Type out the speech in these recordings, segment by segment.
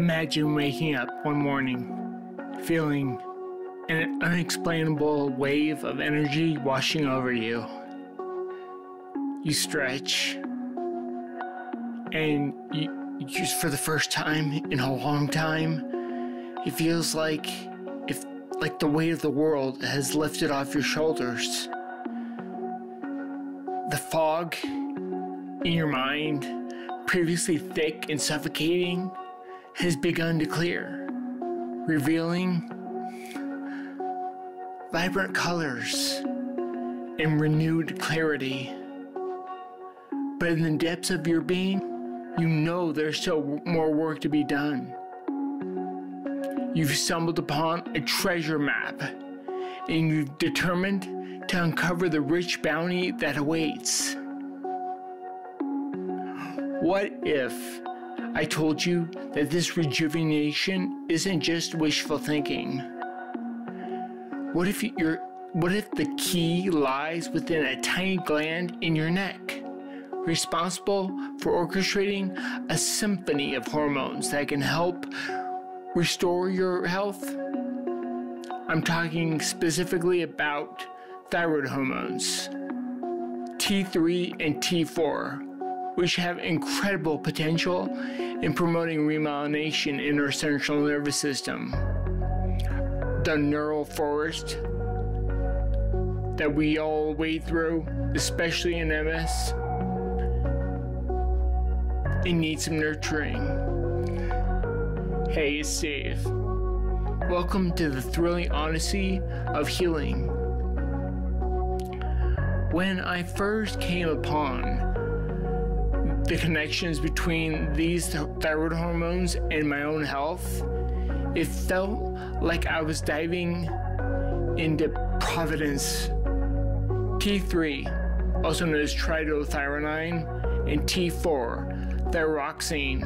Imagine waking up one morning, feeling an unexplainable wave of energy washing over you. You stretch, and you just for the first time in a long time, it feels like the weight of the world has lifted off your shoulders. The fog in your mind, previously thick and suffocating, has begun to clear, revealing vibrant colors and renewed clarity. But in the depths of your being, you know there's still more work to be done. You've stumbled upon a treasure map, and you've determined to uncover the rich bounty that awaits. What if I told you that this rejuvenation isn't just wishful thinking? What if the key lies within a tiny gland in your neck, responsible for orchestrating a symphony of hormones that can help restore your health? I'm talking specifically about thyroid hormones, T3 and T4, which have incredible potential in promoting remyelination in our central nervous system, the neural forest that we all wade through, especially in MS. It needs some nurturing. Hey, it's Steve. Welcome to the thrilling Odyssey of healing. When I first came upon the connections between these thyroid hormones and my own health, it felt like I was diving into providence. T3, also known as tridothyronine, and T4, thyroxine,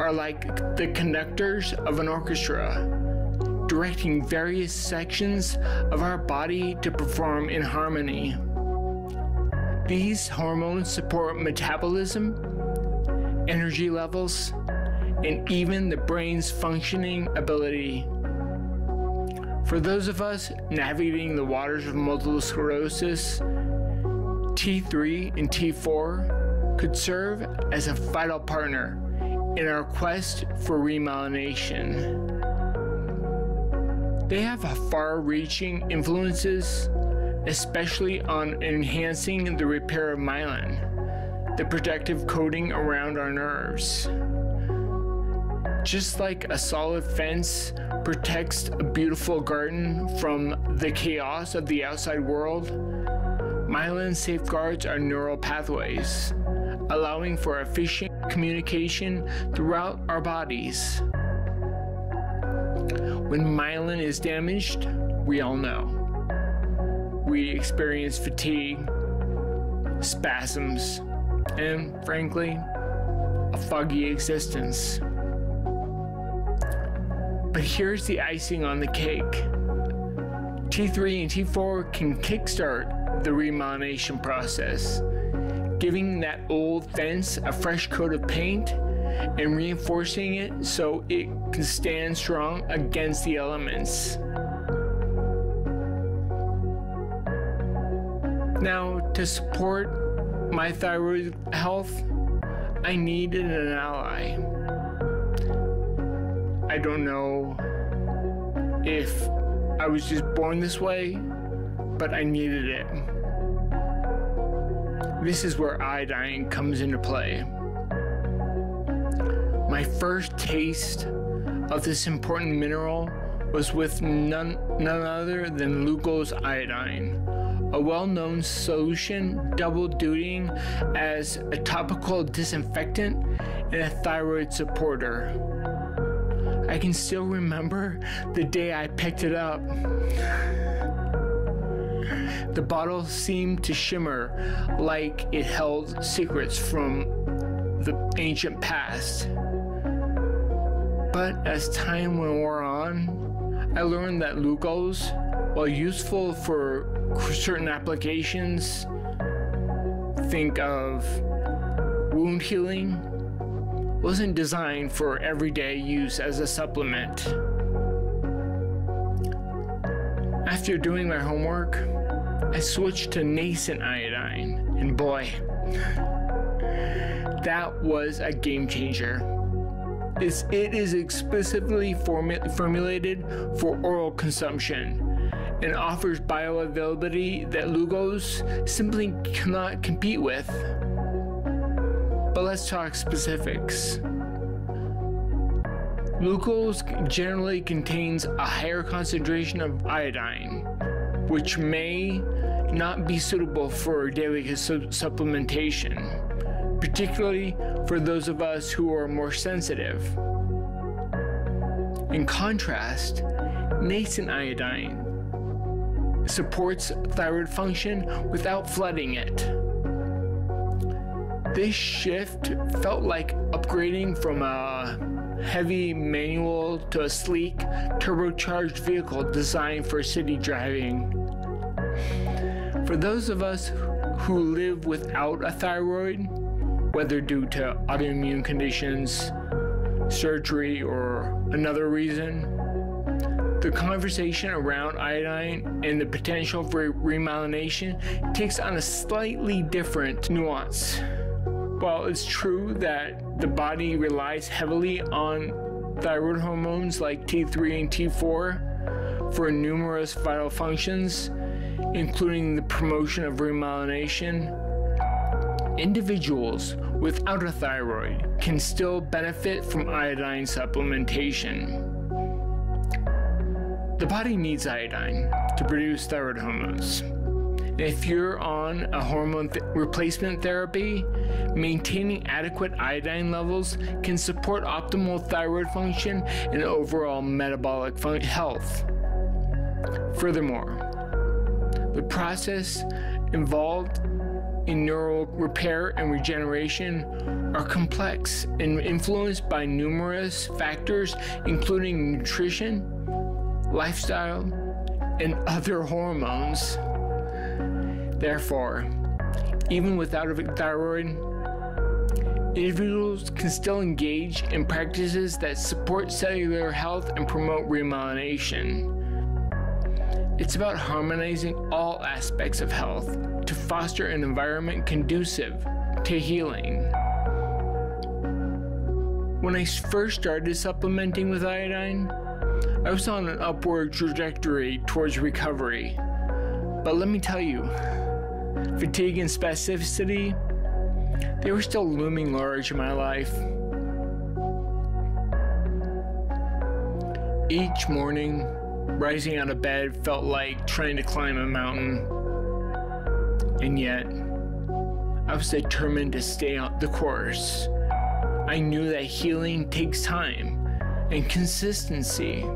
are like the conductors of an orchestra, directing various sections of our body to perform in harmony. These hormones support metabolism, energy levels, and even the brain's functioning ability. For those of us navigating the waters of multiple sclerosis, T3 and T4 could serve as a vital partner in our quest for remyelination. They have far-reaching influences, especially on enhancing the repair of myelin, the protective coating around our nerves. Just like a solid fence protects a beautiful garden from the chaos of the outside world, myelin safeguards our neural pathways, allowing for efficient communication throughout our bodies. When myelin is damaged, we all know. We experience fatigue, spasms, and frankly, a foggy existence. But here's the icing on the cake. T3 and T4 can kickstart the remyelination process, giving that old fence a fresh coat of paint and reinforcing it so it can stand strong against the elements. Now, to support my thyroid health, I needed an ally. I don't know if I was just born this way, but I needed it. This is where iodine comes into play. My first taste of this important mineral was with none other than Lugol's iodine, a well-known solution double-dutying as a topical disinfectant and a thyroid supporter. I can still remember the day I picked it up. The bottle seemed to shimmer like it held secrets from the ancient past. But as time wore on, I learned that Lugol's, while useful for certain applications, think of wound healing, wasn't designed for everyday use as a supplement. After doing my homework, I switched to nascent iodine, and boy, that was a game changer. It is explicitly formulated for oral consumption and offers bioavailability that Lugos simply cannot compete with. But let's talk specifics. Lugos generally contains a higher concentration of iodine, which may not be suitable for daily supplementation, particularly for those of us who are more sensitive. In contrast, nascent iodine supports thyroid function without flooding it. This shift felt like upgrading from a heavy manual to a sleek, turbocharged vehicle designed for city driving. For those of us who live without a thyroid, whether due to autoimmune conditions, surgery, or another reason, the conversation around iodine and the potential for remyelination takes on a slightly different nuance. While it's true that the body relies heavily on thyroid hormones like T3 and T4 for numerous vital functions, including the promotion of remyelination, individuals without a thyroid can still benefit from iodine supplementation. The body needs iodine to produce thyroid hormones. If you're on a hormone replacement therapy, maintaining adequate iodine levels can support optimal thyroid function and overall metabolic health. Furthermore, the process involved in neural repair and regeneration are complex and influenced by numerous factors, including nutrition, lifestyle, and other hormones. Therefore, even without a thyroid, individuals can still engage in practices that support cellular health and promote remyelination. It's about harmonizing all aspects of health to foster an environment conducive to healing. When I first started supplementing with iodine, I was on an upward trajectory towards recovery. But let me tell you, fatigue and spasticity, they were still looming large in my life. Each morning, rising out of bed felt like trying to climb a mountain. And yet, I was determined to stay on the course. I knew that healing takes time and consistency.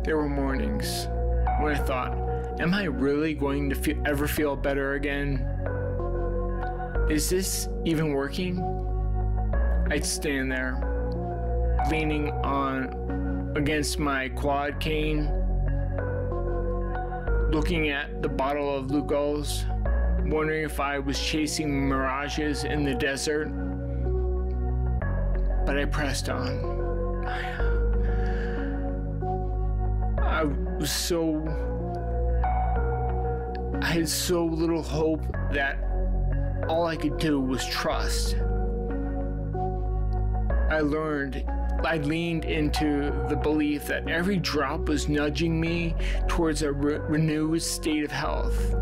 There were mornings when I thought, am I really going to ever feel better again? Is this even working? I'd stand there, leaning against my quad cane, looking at the bottle of Lugos, wondering if I was chasing mirages in the desert. But I pressed on. I had so little hope that all I could do was trust. I leaned into the belief that every drop was nudging me towards a renewed state of health,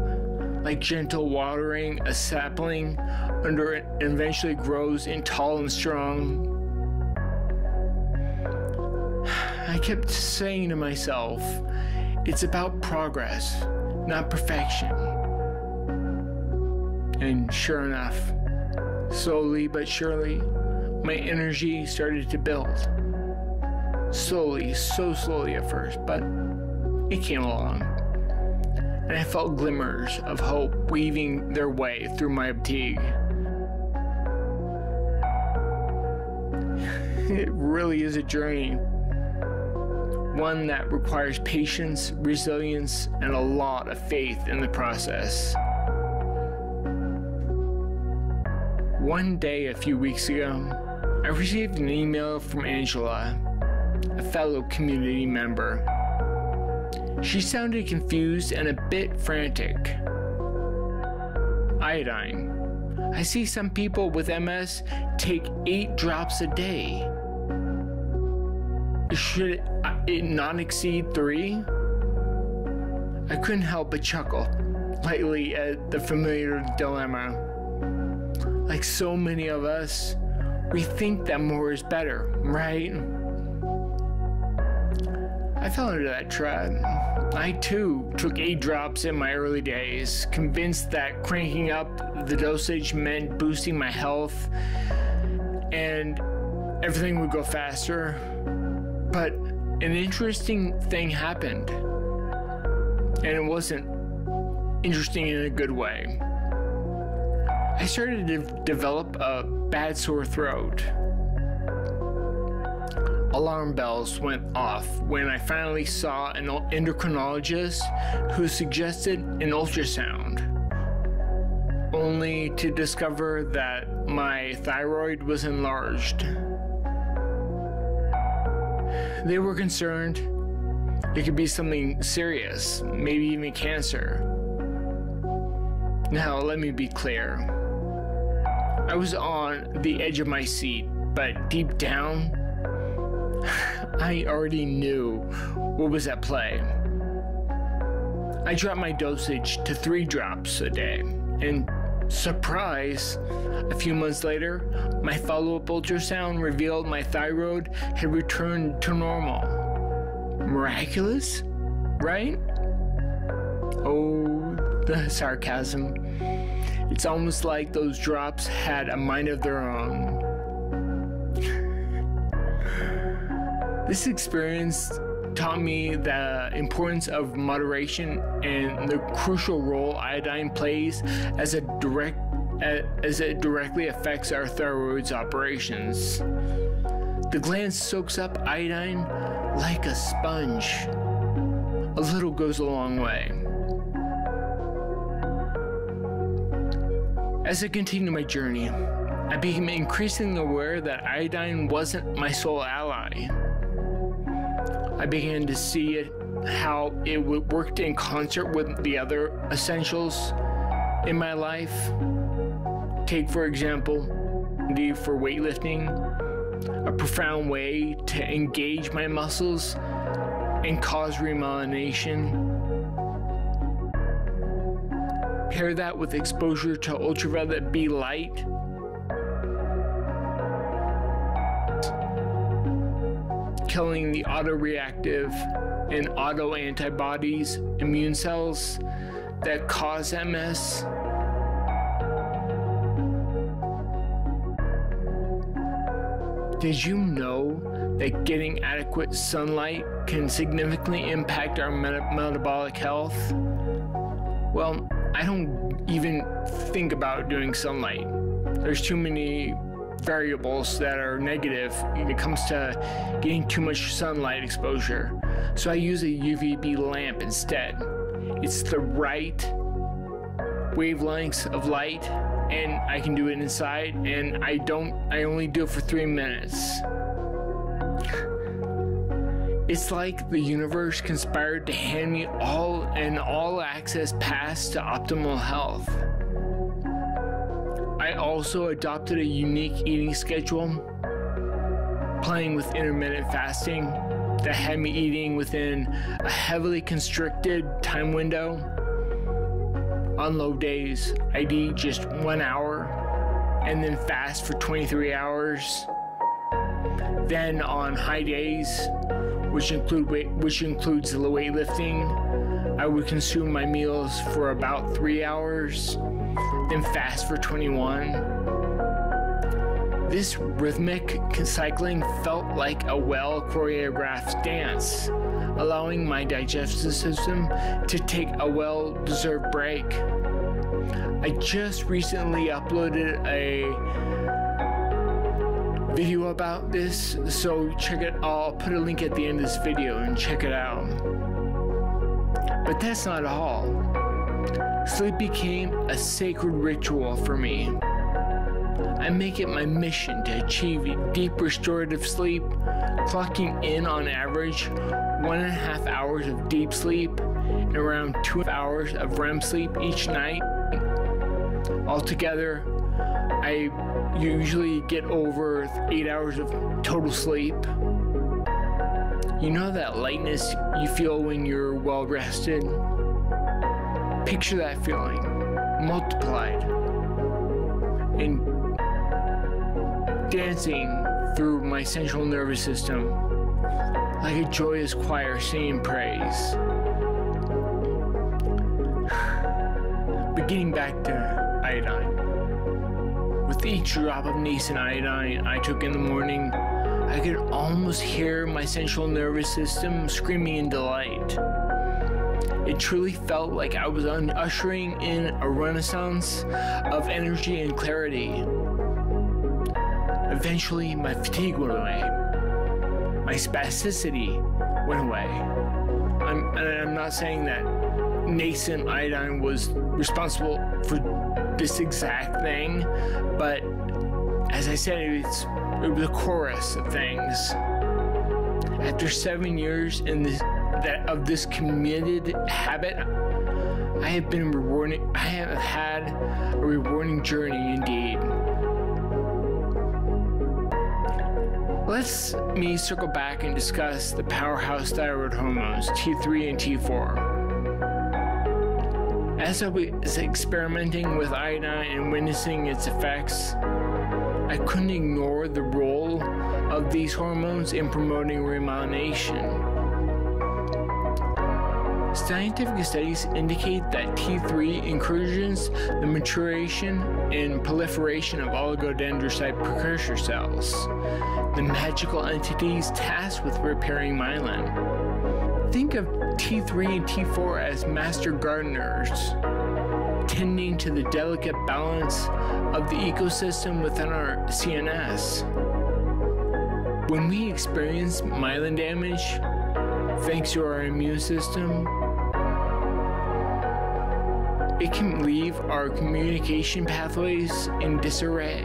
like gentle watering a sapling under it and eventually grows in tall and strong. I kept saying to myself, it's about progress, not perfection. And sure enough, slowly but surely, my energy started to build. Slowly, so slowly at first, but it came along. And I felt glimmers of hope weaving their way through my fatigue. It really is a journey. One that requires patience, resilience, and a lot of faith in the process. One day a few weeks ago, I received an email from Angela, a fellow community member. She sounded confused and a bit frantic. Iodine. I see some people with MS take 8 drops a day. Should it not exceed 3? I couldn't help but chuckle lightly at the familiar dilemma. Like so many of us, we think that more is better, right? I fell into that trap. I too took 8 drops in my early days, convinced that cranking up the dosage meant boosting my health and everything would go faster. But an interesting thing happened, and it wasn't interesting in a good way. I started to develop a bad sore throat. Alarm bells went off when I finally saw an endocrinologist who suggested an ultrasound, only to discover that my thyroid was enlarged. They were concerned it could be something serious, maybe even cancer. Now, let me be clear. I was on the edge of my seat, but deep down, I already knew what was at play. I dropped my dosage to 3 drops a day, and surprise, a few months later, my follow-up ultrasound revealed my thyroid had returned to normal. Miraculous, right? Oh, the sarcasm. It's almost like those drops had a mind of their own. This experience taught me the importance of moderation and the crucial role iodine plays as it directly affects our thyroid's operations. The gland soaks up iodine like a sponge. A little goes a long way. As I continued my journey, I became increasingly aware that iodine wasn't my sole ally. I began to see how it worked in concert with the other essentials in my life. Take, for example, for weightlifting, a profound way to engage my muscles and cause remyelination. Pair that with exposure to ultraviolet B light, killing the autoreactive and autoantibodies immune cells that cause MS. Did you know that getting adequate sunlight can significantly impact our metabolic health? Well, I don't even think about doing sunlight. There's too many variables that are negative when it comes to getting too much sunlight exposure. So I use a UVB lamp instead. It's the right wavelengths of light, and I can do it inside, and I only do it for 3 minutes. It's like the universe conspired to hand me an all-access pass to optimal health. I also adopted a unique eating schedule, playing with intermittent fasting that had me eating within a heavily constricted time window. On low days, I'd eat just 1 hour and then fast for 23 hours. Then on high days, which includes the weightlifting, I would consume my meals for about 3 hours, then fast for 21. This rhythmic cycling felt like a well-choreographed dance, allowing my digestive system to take a well-deserved break. I just recently uploaded a video about this, so check it. I'll put a link at the end of this video and check it out. But that's not all. Sleep became a sacred ritual for me. I make it my mission to achieve deep restorative sleep, clocking in on average 1.5 hours of deep sleep and around 2 hours of REM sleep each night. Altogether, I usually get over 8 hours of total sleep. You know that lightness you feel when you're well rested? Picture that feeling multiplied and dancing through my central nervous system like a joyous choir singing praise. But getting back to iodine. With each drop of nascent iodine I took in the morning, I could almost hear my central nervous system screaming in delight. It truly felt like I was ushering in a renaissance of energy and clarity. Eventually, my fatigue went away. My spasticity went away. I'm not saying that nascent iodine was responsible for this exact thing, but as I said, it was a chorus of things. After 7 years of this committed habit, I have had a rewarding journey indeed. Let's circle back and discuss the powerhouse thyroid hormones, T3 and T4. As I was experimenting with iodine and witnessing its effects, I couldn't ignore the role of these hormones in promoting remyelination. Scientific studies indicate that T3 encourages the maturation and proliferation of oligodendrocyte precursor cells, the magical entities tasked with repairing myelin. Think of T3 and T4 as master gardeners, tending to the delicate balance of the ecosystem within our CNS. When we experience myelin damage, thanks to our immune system, it can leave our communication pathways in disarray.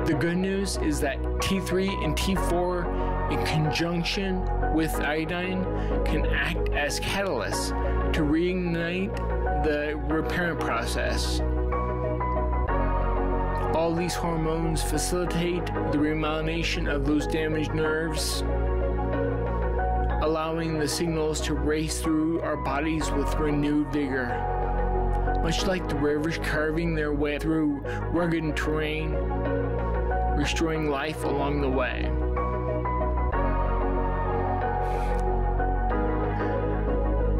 The good news is that T3 and T4, in conjunction with iodine, can act as catalysts to reignite the repair process. All these hormones facilitate the remyelination of those damaged nerves, allowing the signals to race through our bodies with renewed vigor. Much like the rivers carving their way through rugged terrain, restoring life along the way.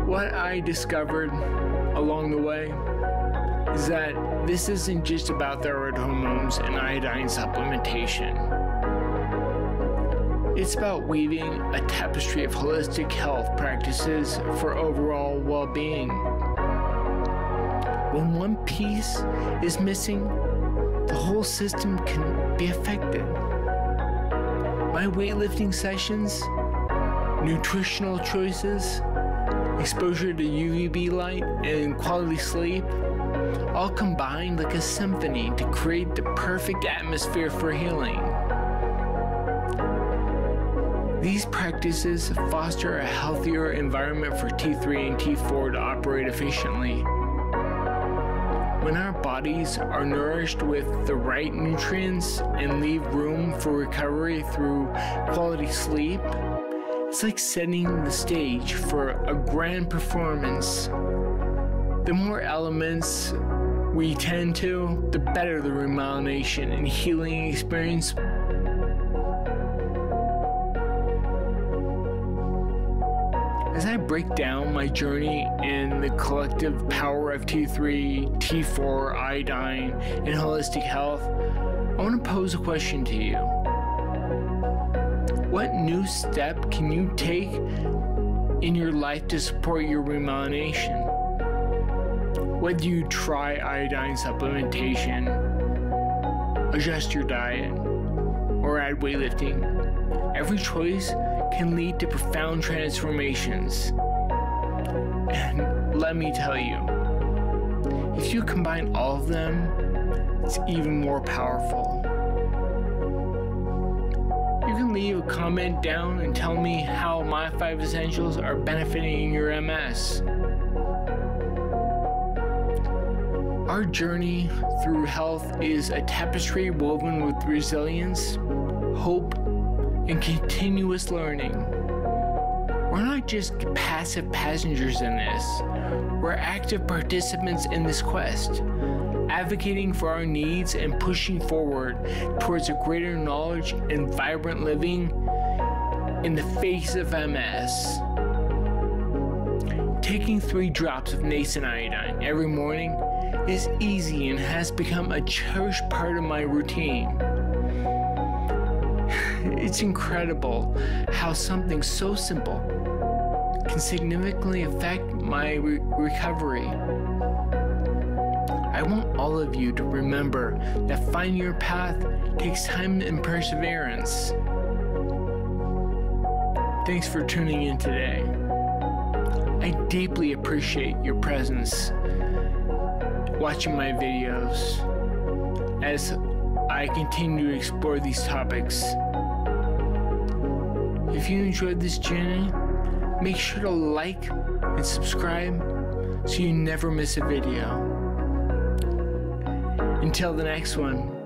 What I discovered along the way is that this isn't just about thyroid hormones and iodine supplementation. It's about weaving a tapestry of holistic health practices for overall well-being. When one piece is missing, the whole system can be affected. My weightlifting sessions, nutritional choices, exposure to UVB light, and quality sleep all combine like a symphony to create the perfect atmosphere for healing. These practices foster a healthier environment for T3 and T4 to operate efficiently. When our bodies are nourished with the right nutrients and leave room for recovery through quality sleep, it's like setting the stage for a grand performance. The more elements we tend to, the better the remyelination and healing experience. As I break down my journey in the collective power of T3, T4, iodine, and holistic health, I want to pose a question to you. What new step can you take in your life to support your remyelination? Whether you try iodine supplementation, adjust your diet, or add weightlifting, every choice can lead to profound transformations. And let me tell you, if you combine all of them, it's even more powerful. You can leave a comment down and tell me how my 5 essentials are benefiting your MS. Our journey through health is a tapestry woven with resilience, hope, and continuous learning. We're not just passive passengers in this, we're active participants in this quest, advocating for our needs and pushing forward towards a greater knowledge and vibrant living in the face of MS. Taking 3 drops of nascent iodine every morning is easy and has become a cherished part of my routine. It's incredible how something so simple can significantly affect my recovery. I want all of you to remember that finding your path takes time and perseverance. Thanks for tuning in today. I deeply appreciate your presence watching my videos as I continue to explore these topics. If you enjoyed this journey, make sure to like and subscribe so you never miss a video. Until the next one,